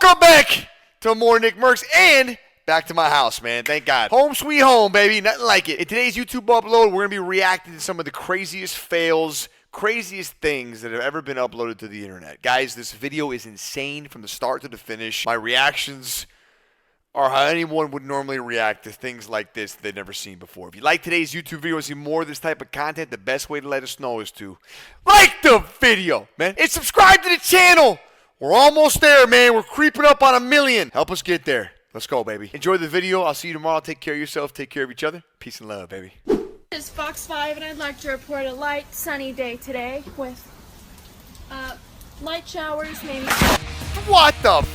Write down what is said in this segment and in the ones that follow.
Welcome back to more Nickmercs and back to my house, man. Thank God. Home sweet home, baby. Nothing like it. In today's YouTube upload, we're going to be reacting to some of the craziest fails, craziest things that have ever been uploaded to the internet. Guys, this video is insane from the start to the finish. My reactions are how anyone would normally react to things like this that they've never seen before. If you like today's YouTube video and see more of this type of content, the best way to let us know is to like the video, man, and subscribe to the channel. We're almost there, man. We're creeping up on 1 million. Help us get there. Let's go, baby. Enjoy the video. I'll see you tomorrow. Take care of yourself. Take care of each other. Peace and love, baby. This is Fox 5, and I'd like to report a light, sunny day today with light showers, maybe. What the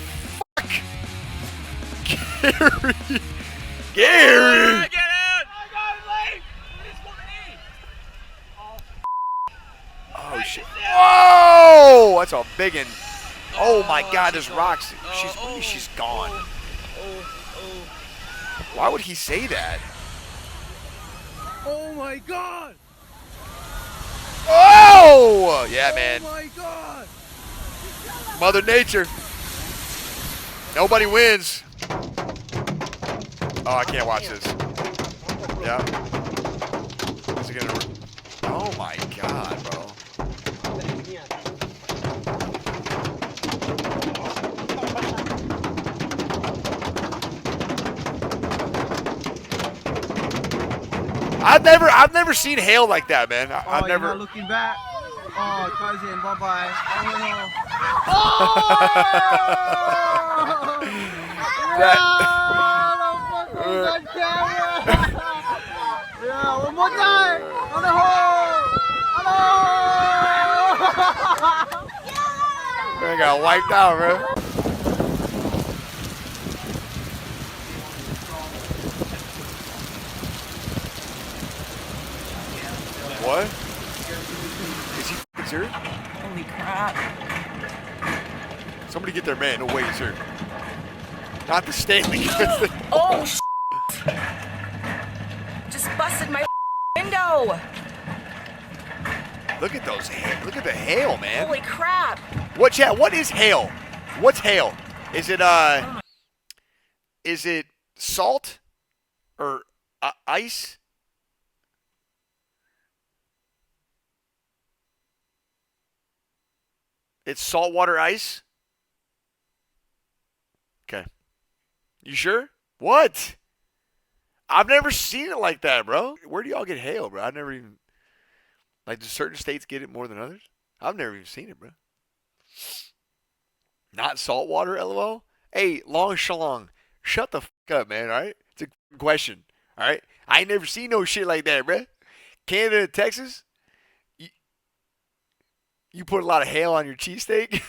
fuck? Gary. Gary. Get out! I got late! Oh, shit. Whoa! That's a big one. Oh, my God. There's rocks. She's gone. Why would he say that? Oh my God! Oh! Yeah, man. Oh my God! Mother Nature. Nobody wins. Oh, I can't watch this. Yeah. Is it gonna... Oh my God, bro. I've never seen hail like that, man. I've never. You're not looking back. Oh, cousin, bye bye. Yeah, one more time. On the hole. I got wiped out, bro. What? Is he f***ing serious? Holy crap. Somebody get their man. No way he's here. Not the Stanley. Oh, just busted my window. Look at those hail. Look at the hail, man. Holy crap. What is hail? What's hail? Is it salt or ice? It's saltwater ice? Okay. You sure? What? I've never seen it like that, bro. Where do y'all get hail, bro? I've never even... Like, do certain states get it more than others? I've never even seen it, bro. Not saltwater, LOL? Hey, long shalong. Shut the fuck up, man, all right? It's a question, all right? I ain't never seen no shit like that, bro. Canada and Texas? You put a lot of hail on your cheesesteak?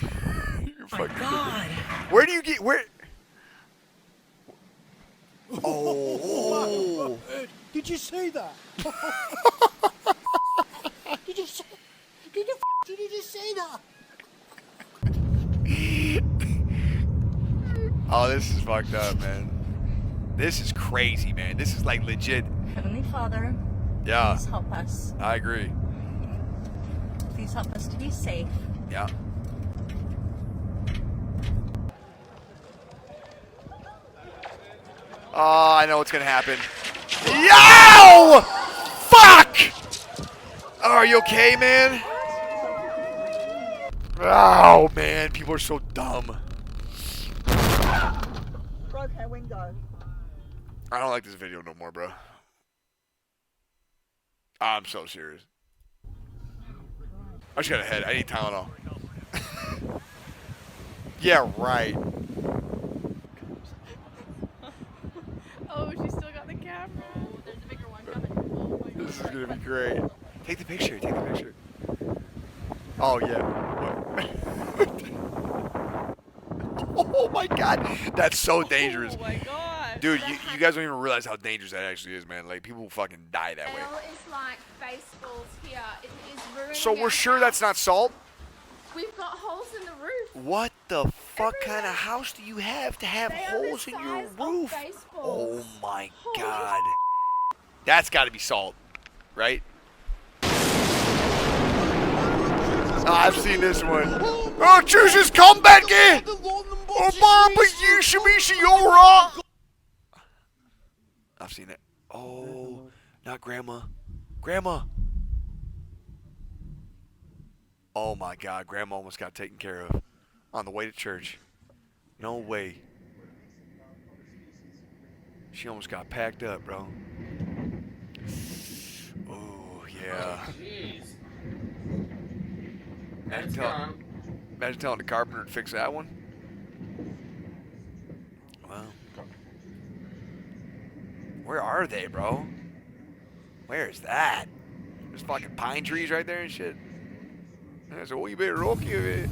Oh my God. Where do you get, where? Oh. Did you say that? Did you just say that? Oh, this is fucked up, man. This is crazy, man. This is like legit. Heavenly Father, Yeah. please help us. I agree. Please help us to be safe. Yeah. Oh, I know what's gonna happen. Yo! Fuck! Oh, are you okay, man? Oh, man. People are so dumb. Broke her window. I don't like this video no more, bro. I'm so serious. I just got a head. I need Tylenol. Yeah, right. Oh, she still got the camera. There's a bigger one coming. Oh my This is gonna be great. Take the picture. Take the picture. Oh yeah. What? Oh my God, that's so dangerous. Oh my God. Dude, you guys don't even realize how dangerous that actually is, man. Like, people fucking die that way. Hell is like baseballs here. It is ruining So we're our sure that's not house. salt? We've got holes in the roof. What the fuck kind Everywhere. of house do you have to have They are the holes in your size of roof? baseballs. Oh my Holy God. That's got to be salt, right? Oh, I've seen this one. Oh, Jesus, come back here! Obama Yishabishiora. I've seen it. Oh, not grandma. Grandma. Oh my God, grandma almost got taken care of on the way to church. No way. She almost got packed up, bro. Oh, yeah. Jeez. Imagine telling the carpenter to fix that one. Wow. Where are they, bro? Where is that? There's fucking pine trees right there and shit. That's a wee bit rocky of it.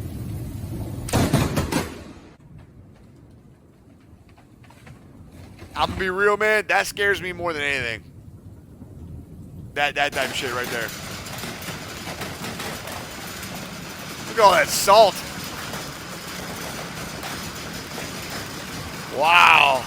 I'm gonna be real, man. That scares me more than anything. That type of shit right there. Look at all that salt. Wow.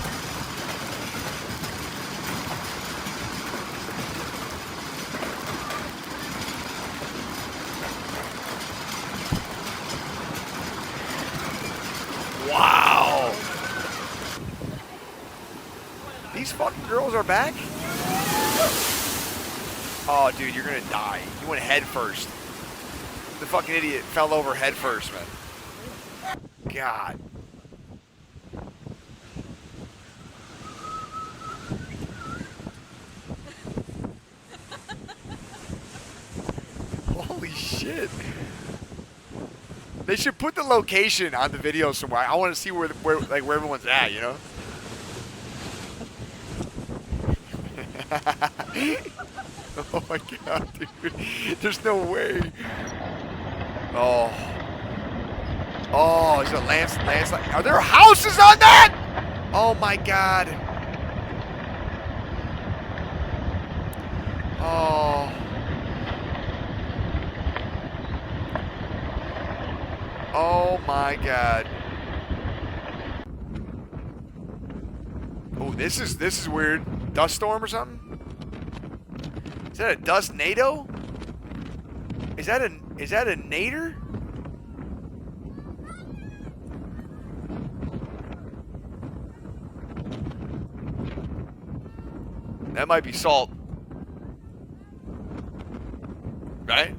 Wow. These fucking girls are back? Oh, dude, you're gonna die. You went head first. The fucking idiot fell over head first, man. God. Holy shit. They should put the location on the video somewhere. I want to see where everyone's at, you know? Oh my God, dude. There's no way. Oh. Oh, is it landslide? Are there houses on that? Oh my God. Oh. Oh my God. Oh, this is weird. Dust storm or something? Is that a dust NATO? Is that a nader? That might be salt. Right?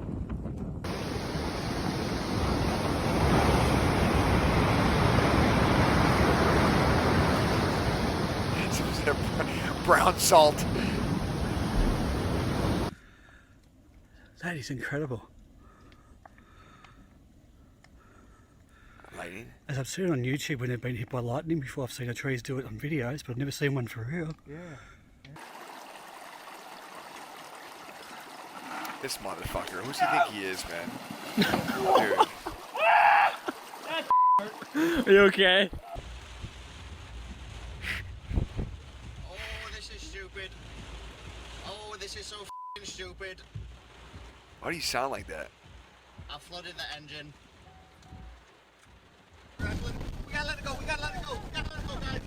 Brown salt. That is incredible. Lightning? As I've seen on YouTube when they've been hit by lightning before, I've seen the trees do it on videos, but I've never seen one for real. Yeah. This motherfucker. Who's he think he is, man? Dude. Are you okay? Oh, this is stupid. Oh, this is so f***ing stupid. Why do you sound like that? I flooded the engine. We gotta let it go, we gotta let it go, we gotta let it go, guys.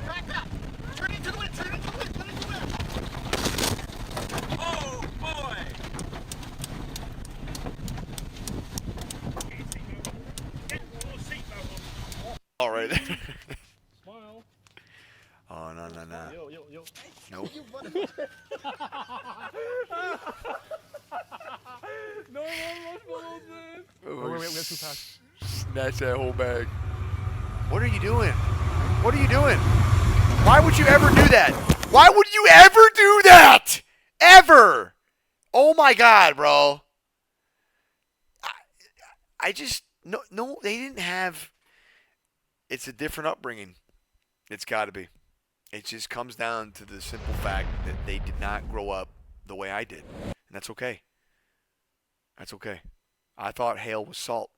Back up! Turn into it, turn into it, turn into it! Oh, boy! All right. Smile. Oh, no. Yo. Nope. No one Oh, we got too fast. Snatch that whole bag. What are you doing? What are you doing? Why would you ever do that? Why would you ever do that? Ever? Oh my God, bro. I just, no, they didn't have, it's a different upbringing. It's got to be. It just comes down to the simple fact that they did not grow up the way I did. And that's okay. That's okay. I thought hail was salt.